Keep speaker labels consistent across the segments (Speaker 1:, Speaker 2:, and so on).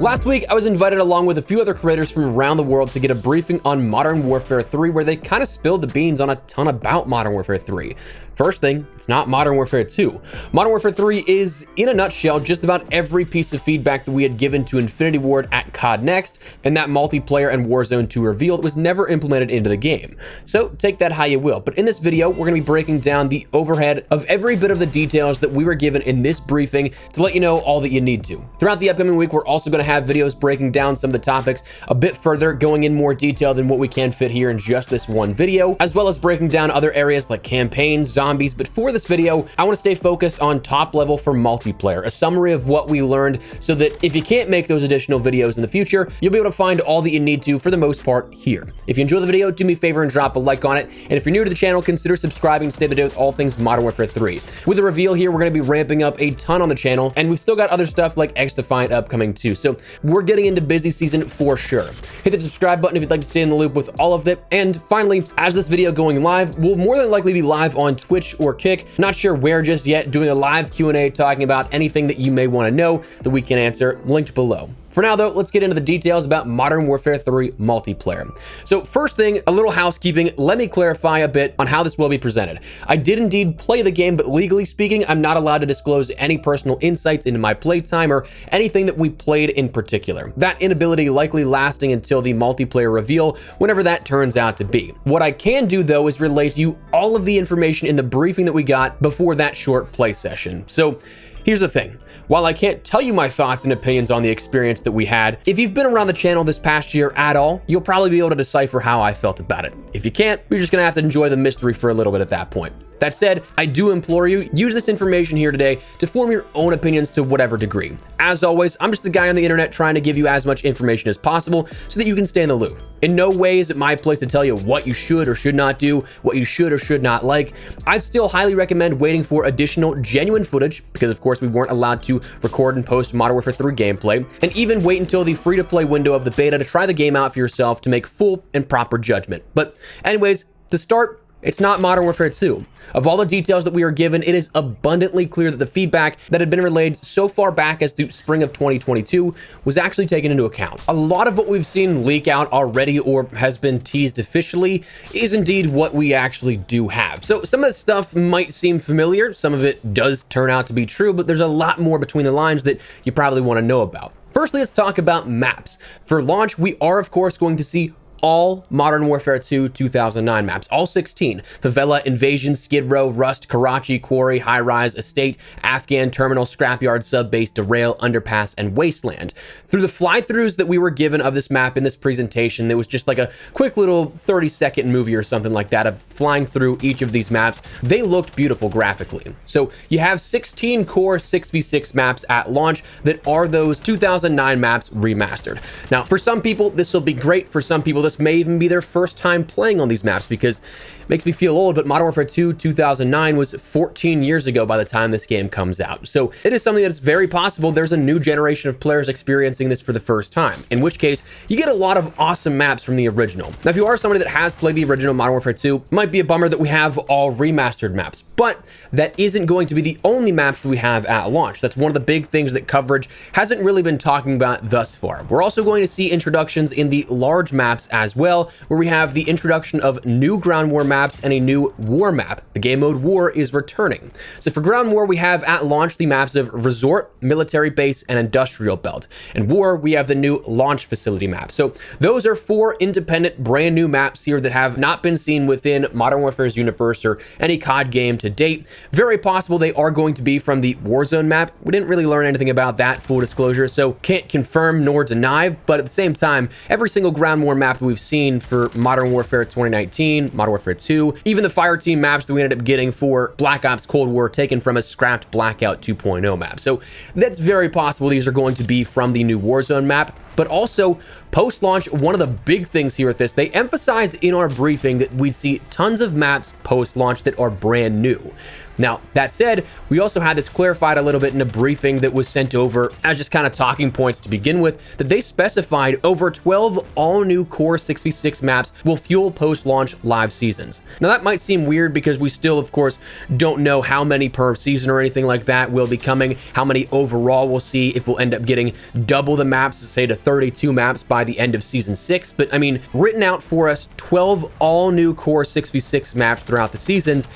Speaker 1: Last week, I was invited along with a few other creators from around the world to get a briefing on Modern Warfare 3, where they kind of spilled the beans on a ton about Modern Warfare 3. First thing, it's not Modern Warfare 2. Modern Warfare 3 is, in a nutshell, just about every piece of feedback that we had given to Infinity Ward at COD Next, and that multiplayer and Warzone 2 revealed was never implemented into the game. So take that how you will. But in this video, we're going to be breaking down the overhead of every bit of the details that we were given in this briefing to let you know all that you need to. Throughout the upcoming week, we're also going to have videos breaking down some of the topics a bit further, going in more detail than what we can fit here in just this one video, as well as breaking down other areas like campaigns, zombies. But for this video, I want to stay focused on top level for multiplayer, a summary of what we learned so that if you can't make those additional videos in the future, you'll be able to find all that you need to for the most part here. If you enjoy the video, do me a favor and drop a like on it. And if you're new to the channel, consider subscribing to stay up to date with all things Modern Warfare 3. With the reveal here, we're going to be ramping up a ton on the channel, and we've still got other stuff like XDefiant upcoming too. So we're getting into busy season for sure. Hit the subscribe button if you'd like to stay in the loop with all of it. And finally, as this video going live, we'll more than likely be live on Twitch or Kick. Not sure where just yet, doing a live Q&A talking about anything that you may want to know that we can answer, linked below. For now, though, let's get into the details about Modern Warfare 3 multiplayer. So first thing, a little housekeeping. Let me clarify a bit on how this will be presented. I did indeed play the game, but legally speaking, I'm not allowed to disclose any personal insights into my playtime or anything that we played in particular. That inability likely lasting until the multiplayer reveal, whenever that turns out to be. What I can do, though, is relay to you all of the information in the briefing that we got before that short play session. So here's the thing. While I can't tell you my thoughts and opinions on the experience that we had, if you've been around the channel this past year at all, you'll probably be able to decipher how I felt about it. If you can't, you're just gonna have to enjoy the mystery for a little bit at that point. That said, I do implore you, use this information here today to form your own opinions to whatever degree. As always, I'm just the guy on the internet trying to give you as much information as possible so that you can stay in the loop. In no way is it my place to tell you what you should or should not do, what you should or should not like. I'd still highly recommend waiting for additional genuine footage, because of course we weren't allowed to record and post Modern Warfare 3 gameplay, and even wait until the free-to-play window of the beta to try the game out for yourself to make full and proper judgment. But anyways, to start, it's not Modern Warfare 2. Of all the details that we are given, it is abundantly clear that the feedback that had been relayed so far back as to spring of 2022 was actually taken into account. A lot of what we've seen leak out already or has been teased officially is indeed what we actually do have. So some of this stuff might seem familiar, some of it does turn out to be true, but there's a lot more between the lines that you probably want to know about. Firstly, let's talk about maps. For launch, we are of course going to see all Modern Warfare 2 2009 maps, all 16. Favela, Invasion, Skid Row, Rust, Karachi, Quarry, High Rise, Estate, Afghan, Terminal, Scrapyard, Sub Base, Derail, Underpass, and Wasteland. Through the fly-throughs that we were given of this map in this presentation, there was just like a quick little 30-second movie or something like that of flying through each of these maps. They looked beautiful graphically. So you have 16 core 6v6 maps at launch that are those 2009 maps remastered. Now, for some people, this will be great. For some people, this may even be their first time playing on these maps, because it makes me feel old, but Modern Warfare 2 2009 was 14 years ago by the time this game comes out. So it is something that's very possible there's a new generation of players experiencing this for the first time, in which case you get a lot of awesome maps from the original. Now, if you are somebody that has played the original Modern Warfare 2, it might be a bummer that we have all remastered maps, but that isn't going to be the only maps that we have at launch. That's one of the big things that coverage hasn't really been talking about thus far. We're also going to see introductions in the large maps as well, where we have the introduction of new ground war maps and a new war map. The game mode War is returning. So for ground war, we have at launch the maps of Resort, Military Base, and Industrial Belt. And War, we have the new Launch Facility map. So those are 4 independent brand new maps here that have not been seen within Modern Warfare's universe or any COD game to date. Very possible they are going to be from the Warzone map. We didn't really learn anything about that, full disclosure, so can't confirm nor deny, but at the same time, every single ground war map that we've seen for Modern Warfare 2019, Modern Warfare 2, even the Fireteam maps that we ended up getting for Black Ops Cold War taken from a scrapped Blackout 2.0 map. So that's very possible these are going to be from the new Warzone map. but also post-launch, one of the big things here with this, they emphasized in our briefing that we'd see tons of maps post-launch that are brand new. Now, that said, we also had this clarified a little bit in a briefing that was sent over as just kind of talking points to begin with, that they specified over 12 all-new Core 6v6 maps will fuel post-launch live seasons. Now, that might seem weird because we still, of course, don't know how many per season or anything like that will be coming, how many overall we'll see, if we'll end up getting double the maps, say to 32 maps by the end of Season 6. But, I mean, written out for us 12 all-new Core 6v6 maps throughout the seasons,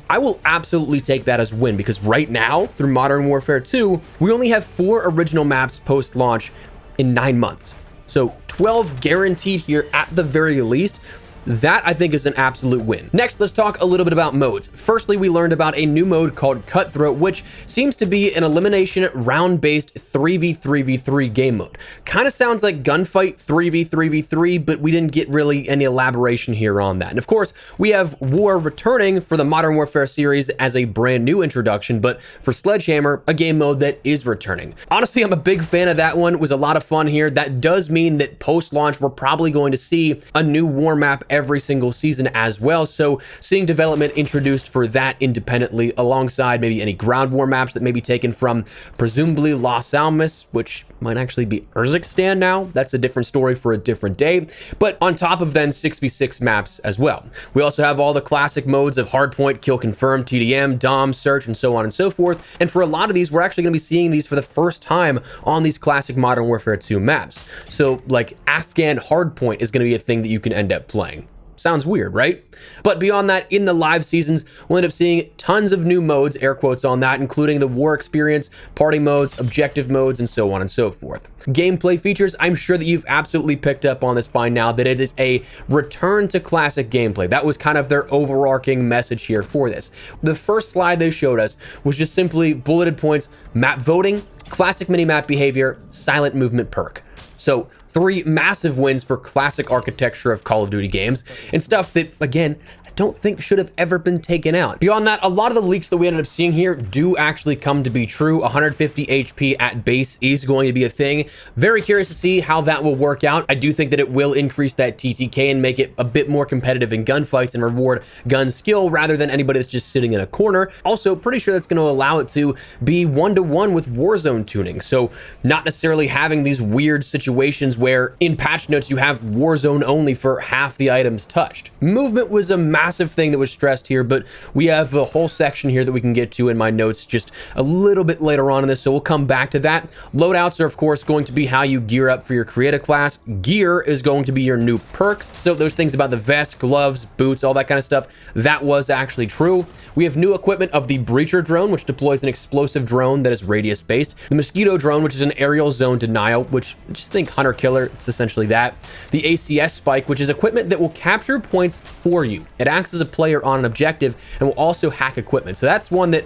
Speaker 1: I will absolutely take that as win, because right now, through Modern Warfare 2, we only have 4 original maps post-launch in 9 months. So 12 guaranteed here at the very least. That, I think, is an absolute win. Next, let's talk a little bit about modes. Firstly, we learned about a new mode called Cutthroat, which seems to be an elimination round-based 3v3v3 game mode. Kind of sounds like Gunfight 3v3v3, but we didn't get really any elaboration here on that. And of course, we have War returning for the Modern Warfare series as a brand new introduction, but for Sledgehammer, a game mode that is returning. Honestly, I'm a big fan of that one. It was a lot of fun here. That does mean that post-launch, we're probably going to see a new War map every single season as well, so seeing development introduced for that independently alongside maybe any ground war maps that may be taken from presumably Los Alamos, which might actually be Urzikstan now. That's a different story for a different day, but on top of then 6v6 maps as well. We also have all the classic modes of Hardpoint, Kill Confirm, TDM, Dom, Search, and so on and so forth, and for a lot of these, we're actually going to be seeing these for the first time on these classic Modern Warfare 2 maps. So like Afghan Hardpoint is going to be a thing that you can end up playing. Sounds weird, right? But beyond that, in the live seasons, we'll end up seeing tons of new modes, air quotes on that, including the war experience, party modes, objective modes, and so on and so forth. Gameplay features, I'm sure that you've absolutely picked up on this by now, that it is a return to classic gameplay. That was kind of their overarching message here for this. The first slide they showed us was just simply bulleted points, map voting, classic minimap behavior, silent movement perk. So 3 massive wins for classic architecture of Call of Duty games, and stuff that, again, I don't think should have ever been taken out. Beyond that, a lot of the leaks that we ended up seeing here do actually come to be true. 150 HP at base is going to be a thing. Very curious to see how that will work out. I do think that it will increase that TTK and make it a bit more competitive in gunfights and reward gun skill rather than anybody that's just sitting in a corner. Also, pretty sure that's going to allow it to be 1-to-1 with Warzone tuning. So not necessarily having these weird situations where in patch notes you have Warzone only for half the items touched. Movement was a massive thing that was stressed here, but we have a whole section here that we can get to in my notes just a little bit later on in this, so we'll come back to that. Loadouts are, of course, going to be how you gear up for your creative class. Gear is going to be your new perks, so those things about the vest, gloves, boots, all that kind of stuff, that was actually true. We have new equipment of the Breacher drone, which deploys an explosive drone that is radius-based. The Mosquito drone, which is an aerial zone denial, which just think hunter-killer, it's essentially that. The ACS Spike, which is equipment that will capture points for you. It acts as a player on an objective and will also hack equipment. So that's one that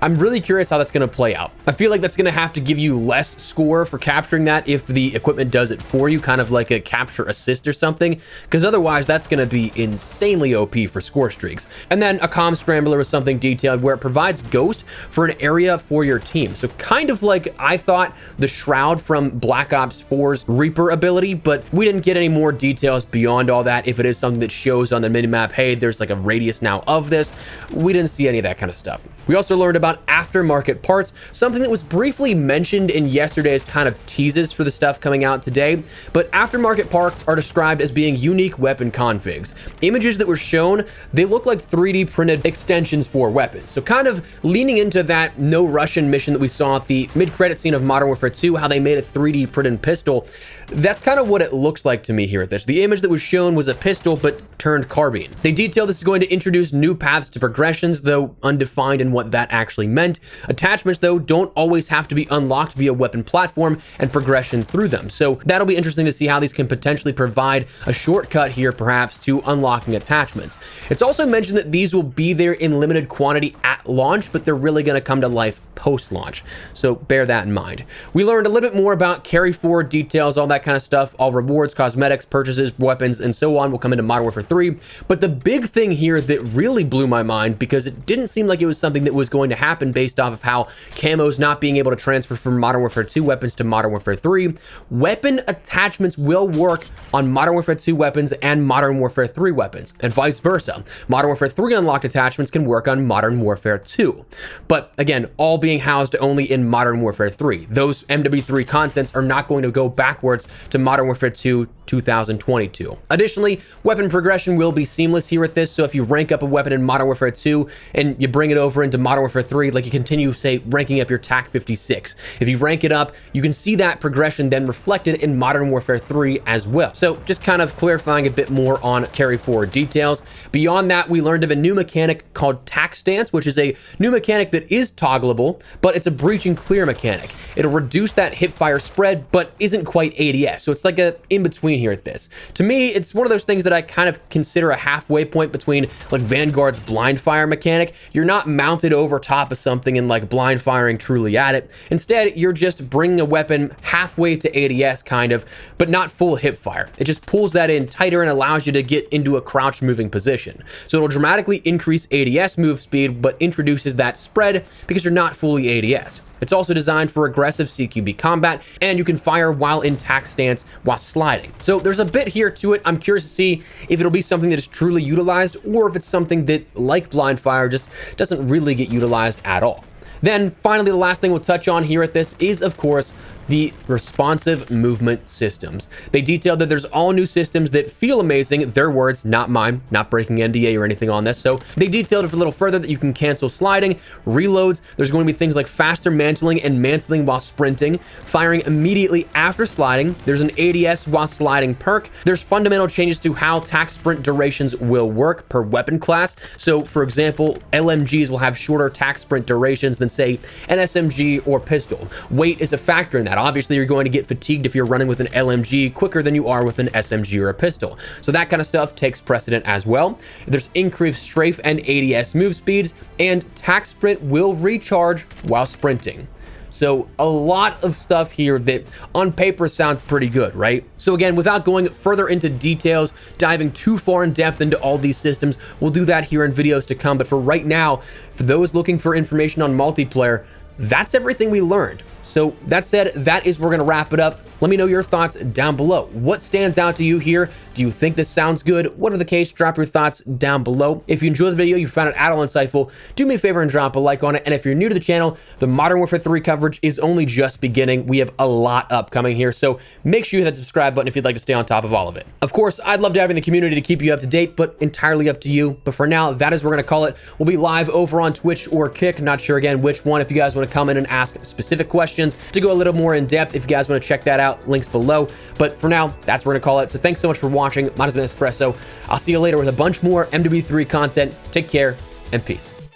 Speaker 1: I'm really curious how that's going to play out. I feel like that's going to have to give you less score for capturing that if the equipment does it for you, kind of like a capture assist or something, because otherwise that's going to be insanely OP for score streaks. And then a comm scrambler was something detailed where it provides ghost for an area for your team. So kind of like I thought the Shroud from Black Ops 4's Reaper ability, but we didn't get any more details beyond all that. If it is something that shows on the minimap, hey, there's like a radius now of this, we didn't see any of that kind of stuff. We also learned about aftermarket parts, something that was briefly mentioned in yesterday's kind of teases for the stuff coming out today, but aftermarket parts are described as being unique weapon configs. Images that were shown, they look like 3D printed extensions for weapons. So kind of leaning into that No Russian mission that we saw at the mid-credit scene of Modern Warfare 2, how they made a 3D printed pistol. That's kind of what it looks like to me here at this. The image that was shown was a pistol, but turned carbine. They detail this is going to introduce new paths to progressions, though undefined in what that actually meant. Attachments, though, don't always have to be unlocked via weapon platform and progression through them. So that'll be interesting to see how these can potentially provide a shortcut here, perhaps, to unlocking attachments. It's also mentioned that these will be there in limited quantity at launch, but they're really going to come to life post-launch. So bear that in mind. We learned a little bit more about carry forward details, all that kind of stuff. All rewards, cosmetics, purchases, weapons, and so on will come into Modern Warfare 3. But the big thing here that really blew my mind, because it didn't seem like it was something that was going to happen based off of how camos not being able to transfer from Modern Warfare 2 weapons to Modern Warfare 3, weapon attachments will work on Modern Warfare 2 weapons and Modern Warfare 3 weapons, and vice versa. Modern Warfare 3 unlocked attachments can work on Modern Warfare 2. But again, all being housed only in Modern Warfare 3. Those MW3 contents are not going to go backwards to Modern Warfare 2 2022. Additionally, weapon progression will be seamless here with this, so if you rank up a weapon in Modern Warfare 2 and you bring it over into Modern Warfare 3, like you continue, say, ranking up your TAC 56. If you rank it up, you can see that progression then reflected in Modern Warfare 3 as well. So just kind of clarifying a bit more on carry forward details. Beyond that, we learned of a new mechanic called TAC Stance, which is a new mechanic that is toggleable, but it's a breach and clear mechanic. It'll reduce that hipfire spread, but isn't quite ADS. So it's like a in-between here at this. To me, it's one of those things that I kind of consider a halfway point between like Vanguard's blind fire mechanic. You're not mounted over top of something and like blind firing truly at it. Instead, you're just bringing a weapon halfway to ADS kind of, but not full hipfire. It just pulls that in tighter and allows you to get into a crouch moving position. So it'll dramatically increase ADS move speed, but introduces that spread because you're not fully ADS. It's also designed for aggressive CQB combat, and you can fire while in TAC stance while sliding. So there's a bit here to it. I'm curious to see if it'll be something that is truly utilized, or if it's something that, like blind fire, just doesn't really get utilized at all. Then finally, the last thing we'll touch on here at this is, of course, the responsive movement systems. They detailed that there's all new systems that feel amazing. Their words, not mine, not breaking NDA or anything on this. So they detailed it a little further that you can cancel sliding, reloads. There's going to be things like faster mantling and mantling while sprinting, firing immediately after sliding. There's an ADS while sliding perk. There's fundamental changes to how TAC sprint durations will work per weapon class. So for example, LMGs will have shorter TAC sprint durations than say an SMG or pistol. Weight is a factor in that. Obviously, you're going to get fatigued if you're running with an LMG quicker than you are with an SMG or a pistol. So that kind of stuff takes precedent as well. There's increased strafe and ADS move speeds, and TAC sprint will recharge while sprinting. So a lot of stuff here that on paper sounds pretty good, right? So again, without going further into details, diving too far in depth into all these systems, we'll do that here in videos to come. But for right now, for those looking for information on multiplayer, that's everything we learned. So that said, that is where we're going to wrap it up. Let me know your thoughts down below. What stands out to you here? Do you think this sounds good? Whatever the case, drop your thoughts down below. If you enjoyed the video, you found it at all insightful, do me a favor and drop a like on it. And if you're new to the channel, the Modern Warfare 3 coverage is only just beginning. We have a lot upcoming here, so make sure you hit that subscribe button if you'd like to stay on top of all of it. Of course, I'd love to have you in the community to keep you up to date, but entirely up to you. But for now, that is what we're going to call it. We'll be live over on Twitch or Kick. Not sure again which one. If you guys want to come in and ask specific questions to go a little more in depth, if you guys want to check that out, links below. But for now, that's what we're going to call it. So thanks so much for watching. Mine has been Espresso. I'll see you later with a bunch more MW3 content. Take care and peace.